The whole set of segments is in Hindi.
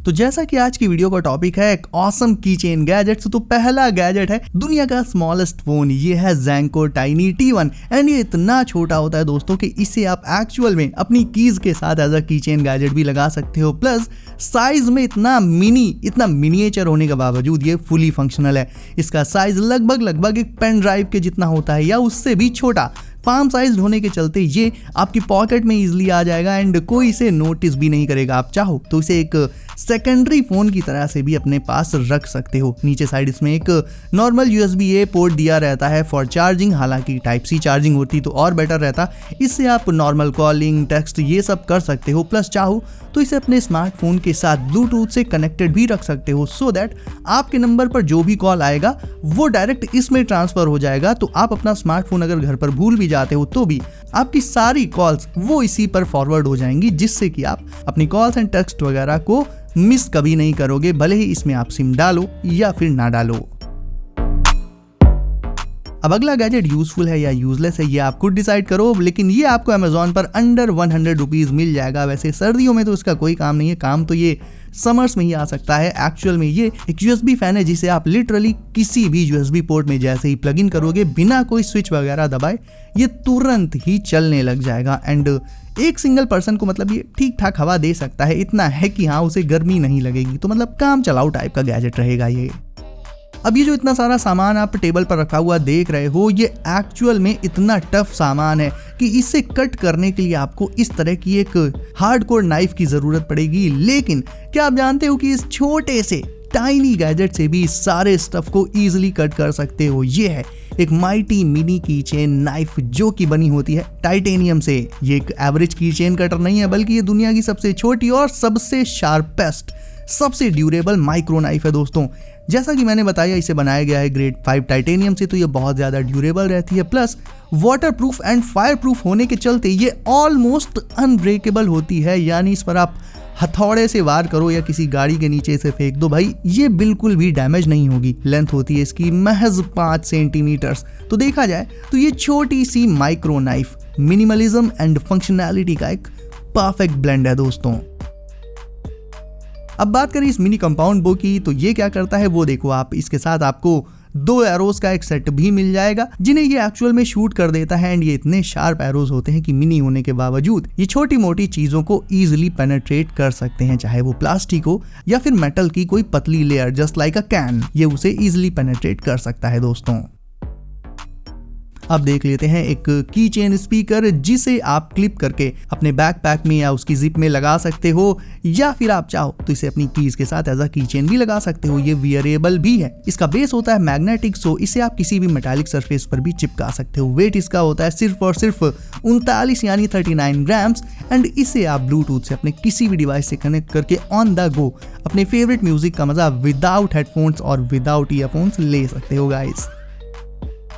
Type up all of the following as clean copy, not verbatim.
तो जैसा कि आज की वीडियो का टॉपिक है एक ऑसम कीचेन गैजेट्स, तो पहला गैजेट है दुनिया का स्मॉलेस्ट फोन, ये है ज़ेंको टाइनी T1 एंड ये इतना छोटा होता है दोस्तों कि इसे आप एक्चुअल में अपनी कीज के साथ एज अ कीचेन गैजेट भी लगा सकते हो। प्लस साइज में इतना मिनिएचर होने के बावजूद ये फुली फंक्शनल है। इसका साइज लगभग एक पेन ड्राइव के जितना होता है या उससे भी छोटा। पाम साइज होने के चलते ये आपकी पॉकेट में इजीली आ जाएगा एंड कोई इसे नोटिस भी नहीं करेगा। आप चाहो तो इसे एक सेकेंडरी फोन की तरह से भी अपने पास रख सकते हो। नीचे साइड इसमें एक नॉर्मल USB-A पोर्ट दिया रहता है फॉर चार्जिंग, हालांकि टाइप सी चार्जिंग होती तो और बेटर रहता। इससे आप नॉर्मल कॉलिंग, टेक्स्ट ये सब कर सकते हो। प्लस चाहो तो इसे अपने स्मार्टफोन के साथ ब्लूटूथ से कनेक्टेड भी रख सकते हो, सो दैट आपके नंबर पर जो भी कॉल आएगा वो डायरेक्ट इसमें ट्रांसफर हो जाएगा। तो आप अपना स्मार्टफोन अगर घर पर भूल भी जाते हो तो भी आपकी सारी कॉल्स वो इसी पर फॉरवर्ड हो जाएंगी, जिससे कि आप अपनी कॉल्स एंड टेक्स्ट वगैरह को मिस कभी नहीं करोगे, भले ही इसमें आप सिम डालो या फिर ना डालो। अब अगला गैजेट यूजफुल है या यूजलेस है ये आप खुद डिसाइड करो, लेकिन ये आपको अमेजोन पर अंडर 100 रुपीज मिल जाएगा। वैसे सर्दियों में तो इसका कोई काम नहीं है, काम तो ये समर्स में ही आ सकता है। एक्चुअल में ये एक USB फैन है जिसे आप लिटरली किसी भी USB पोर्ट में जैसे ही प्लग इन करोगे बिना कोई स्विच वगैरह दबाए ये तुरंत ही चलने लग जाएगा एंड एक सिंगल पर्सन को मतलब ये ठीक ठाक हवा दे सकता है। इतना है कि हाँ उसे गर्मी नहीं लगेगी, तो मतलब काम चलाओ टाइप का गैजेट रहेगा ये। अब ये जो इतना सारा सामान आप टेबल पर रखा हुआ देख रहे हो ये एक्चुअल में इतना टफ सामान है कि इसे कट करने के लिए आपको इस तरह की एक हार्डकोर नाइफ की जरूरत पड़ेगी। लेकिन क्या आप जानते हो कि इस छोटे से टाइनी गैजेट से भी सारे स्टफ को इजीली कट कर सकते हो। ये है एक माइटी मिनी कीचेन नाइफ जो कि बनी होती है टाइटेनियम से। ये एक एवरेज कीचेन कटर नहीं है, बल्कि ये दुनिया की सबसे छोटी और सबसे शार्पेस्ट, सबसे ड्यूरेबल माइक्रो नाइफ है दोस्तों। जैसा कि मैंने बताया इसे बनाया गया है ग्रेड 5 टाइटेनियम से, तो ये बहुत ज़्यादा ड्यूरेबल रहती है। Plus water proof and fire proof होने के चलते ये ऑलमोस्ट अनब्रेकेबल होती है, यानी इस पर आप हथौड़े से वार करो या किसी गाड़ी के नीचे से फेंक दो भाई ये बिल्कुल भी डैमेज नहीं होगी। लेंथ होती है इसकी महज 5 सेंटीमीटर। तो देखा जाए तो ये छोटी सी micro knife minimalism and functionality का एक परफेक्ट ब्लेंड है दोस्तों। अब बात करें इस मिनी कंपाउंड बो की, तो ये क्या करता है वो देखो आप। इसके साथ आपको 2 एरोज का एक सेट भी मिल जाएगा जिन्हें ये एक्चुअल में शूट कर देता है एंड ये इतने शार्प एरोज होते हैं कि मिनी होने के बावजूद ये छोटी मोटी चीजों को इजीली पेनिट्रेट कर सकते हैं, चाहे वो प्लास्टिक हो या फिर मेटल की कोई पतली layer just like a can, ये उसे इजीली पेनिट्रेट कर सकता है दोस्तों। अब देख लेते हैं एक की चेन स्पीकर जिसे आप क्लिप करके अपने बैकपैक में या उसकी जिप में लगा सकते हो, या फिर आप चाहो तो इसे अपनी कीज के साथ एज अ की चेन भी लगा सकते हो। ये वियरेबल भी है। इसका बेस होता है मैग्नेटिक, सो इसे आप किसी भी मेटालिक सरफेस पर भी चिपका सकते हो। वेट इसका होता है सिर्फ और सिर्फ 39 यानी 39 ग्राम्स एंड इसे आप ब्लूटूथ से अपने किसी भी डिवाइस से कनेक्ट करके ऑन द गो अपने फेवरेट म्यूजिक का मजा विदाउट हेडफोन्स और विदाउट ईयरफोन्स ले सकते हो गाइस।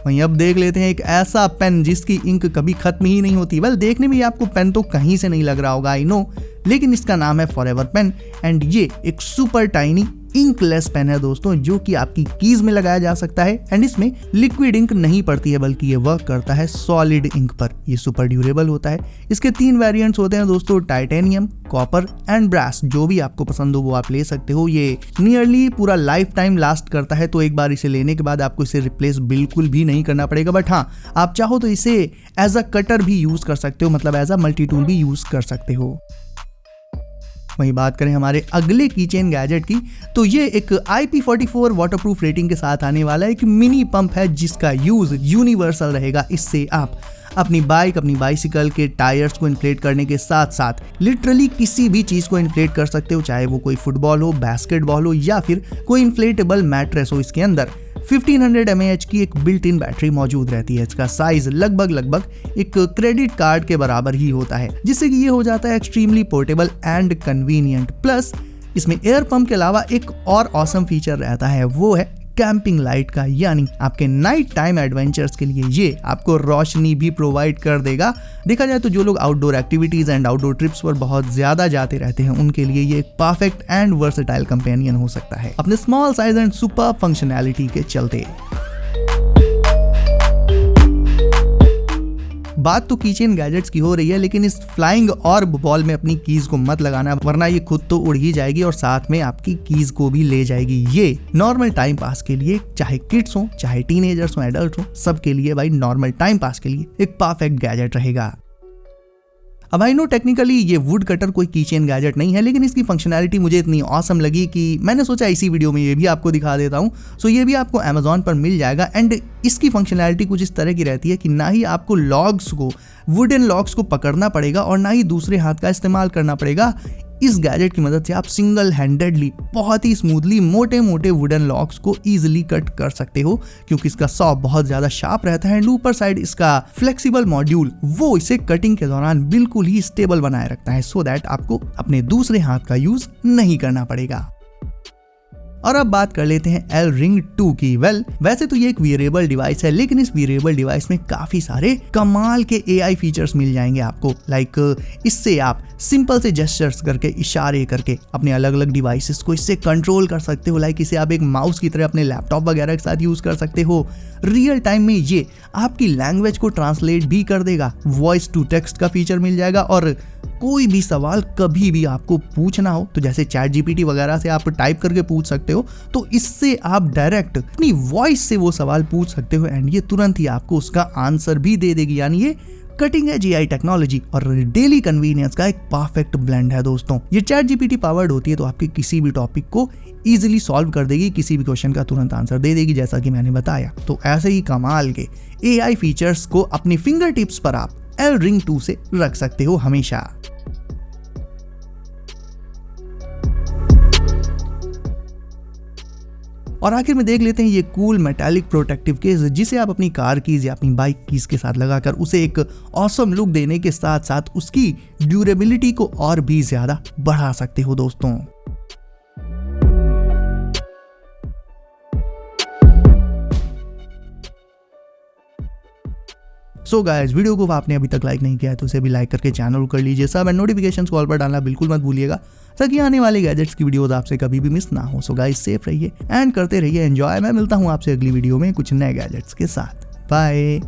वहीं अब देख लेते हैं एक ऐसा पेन जिसकी इंक कभी खत्म ही नहीं होती। वेल देखने में आपको पेन तो कहीं से नहीं लग रहा होगा, आई नो, लेकिन इसका नाम है फॉरएवर पेन एंड ये एक सुपर टाइनी इंकलेस पेन है दोस्तों जो कि आपकी कीज में लगाया जा सकता है एंड इसमें लिक्विड इंक नहीं पड़ती है बल्कि ये वर्क करता है सॉलिड इंक पर। ये सुपर ड्यूरेबल होता है। इसके 3 वेरिएंट्स होते हैं दोस्तों, टाइटेनियम, कॉपर एंड ब्रास। जो भी आपको पसंद हो वो आप ले सकते हो। ये नियरली पूरा लाइफ टाइम लास्ट करता है, तो एक बार इसे लेने के बाद आपको इसे रिप्लेस बिल्कुल भी नहीं करना पड़ेगा। बट हाँ, आप चाहो तो इसे एज अ कटर भी यूज कर सकते हो, मतलब एज अ मल्टी टूल भी यूज कर सकते हो। वहीं बात करें हमारे अगले कीचेन गैजेट की, तो ये एक IP44 वाटरप्रूफ रेटिंग के साथ आने वाला एक मिनी पंप है जिसका यूज यूनिवर्सल रहेगा। इससे आप अपनी बाइक, अपनी बाइसिकल के टायर्स को इन्फ्लेट करने के साथ साथ लिटरली किसी भी चीज को इन्फ्लेट कर सकते हो, चाहे वो कोई फुटबॉल हो, बास्केटबॉल हो या फिर कोई इन्फ्लेटेबल मैट्रेस हो। इसके अंदर 1500 mAh की एक बिल्ट इन बैटरी मौजूद रहती है। इसका साइज लगभग एक क्रेडिट कार्ड के बराबर ही होता है, जिससे कि ये हो जाता है extremely portable and convenient. Plus इसमें एयर पंप के अलावा एक और ऑसम फीचर रहता है, वो है कैंपिंग लाइट का, यानी आपके नाइट टाइम एडवेंचर्स के लिए ये आपको रोशनी भी प्रोवाइड कर देगा। देखा जाए तो जो लोग outdoor activities and outdoor trips पर बहुत ज्यादा जाते रहते हैं उनके लिए ये एक परफेक्ट एंड वर्सेटाइल कंपेनियन हो सकता है अपने small size and super functionality के चलते। बात तो कीचेन गैजेट्स की हो रही है, लेकिन इस फ्लाइंग ऑर्ब बॉल में अपनी कीज को मत लगाना, वरना ये खुद तो उड़ ही जाएगी और साथ में आपकी कीज को भी ले जाएगी। ये नॉर्मल टाइम पास के लिए, चाहे किड्स हो, चाहे टीनेजर्स हो, एडल्ट हो, सबके लिए भाई नॉर्मल टाइम पास के लिए एक परफेक्ट गैजेट रहेगा। अब आई नो टेक्निकली ये वुड कटर कोई कीचेन गैजेट नहीं है, लेकिन इसकी फंक्शनैलिटी मुझे इतनी ऑसम लगी कि मैंने सोचा इसी वीडियो में ये भी आपको दिखा देता हूँ। सो ये भी आपको अमेजोन पर मिल जाएगा एंड इसकी फंक्शनैलिटी कुछ इस तरह की रहती है कि ना ही आपको लॉग्स को, वुडन लॉग्स को पकड़ना पड़ेगा और ना ही दूसरे हाथ का इस्तेमाल करना पड़ेगा। इस गैजेट की मदद से आप सिंगल हैंडेडली बहुत ही स्मूथली मोटे मोटे वुडन लॉक्स को इजीली कट कर सकते हो, क्योंकि इसका सॉ बहुत ज्यादा शार्प रहता है एंड ऊपर साइड इसका फ्लेक्सिबल मॉड्यूल वो इसे कटिंग के दौरान बिल्कुल ही स्टेबल बनाए रखता है, सो दैट आपको अपने दूसरे हाथ का यूज नहीं करना पड़ेगा। और अब बात कर लेते हैं L Ring 2 की। वैसे तो ये एक वेरिएबल डिवाइस है, लेकिन इस वेरिएबल डिवाइस में काफी सारे कमाल के AI फीचर्स मिल जाएंगे आपको। इससे आप सिंपल से जेस्चर्स करके, इशारे करके अपने अलग अलग डिवाइसेस को इससे कंट्रोल कर सकते हो। इसे आप एक माउस की तरह अपने लैपटॉप वगैरह के साथ यूज कर सकते हो। रियल टाइम में ये आपकी लैंग्वेज को ट्रांसलेट भी कर देगा, वॉइस टू टेक्स्ट का फीचर मिल जाएगा और कोई भी सवाल कभी भी आपको पूछना हो तो जैसे चैट जीपीटी वगैरह से आप टाइप करके पूछ सकते हो, तो इससे आप डायरेक्ट अपनी वॉइस से वो सवाल पूछ सकते हो एंड ये तुरंत ही आपको उसका आंसर भी दे देगी। यानी ये कटिंग एज AI टेक्नोलॉजी और डेली कन्वीनियंस का एक परफेक्ट ब्लेंड है दोस्तों। ये चैट जीपीटी पावर्ड होती है तो आपके किसी भी टॉपिक को इजीली सॉल्व कर देगी, किसी भी क्वेश्चन का तुरंत आंसर दे देगी, जैसा कि मैंने बताया। तो ऐसे ही कमाल के AI फीचर्स को अपनी फिंगर टिप्स पर आप L Ring 2 से रख सकते हो हमेशा। और आखिर में देख लेते हैं ये कूल मेटालिक प्रोटेक्टिव केस, जिसे आप अपनी कार कीज या अपनी बाइक कीज के साथ लगाकर उसे एक ऑसम लुक देने के साथ साथ उसकी ड्यूरेबिलिटी को और भी ज्यादा बढ़ा सकते हो दोस्तों। सो गाइस, वीडियो को आपने अभी तक लाइक नहीं किया है तो उसे भी लाइक करके चैनल कर लीजिए सब एंड नोटिफिकेशंस कॉल पर डालना बिल्कुल मत भूलिएगा, ताकि आने वाले गैजेट्स की वीडियोस आपसे कभी भी मिस ना हो। सो गाइस, सेफ रहिए एंड करते रहिए एंजॉय। मैं मिलता हूं आपसे अगली वीडियो में कुछ नए गैजेट्स के साथ। बाय।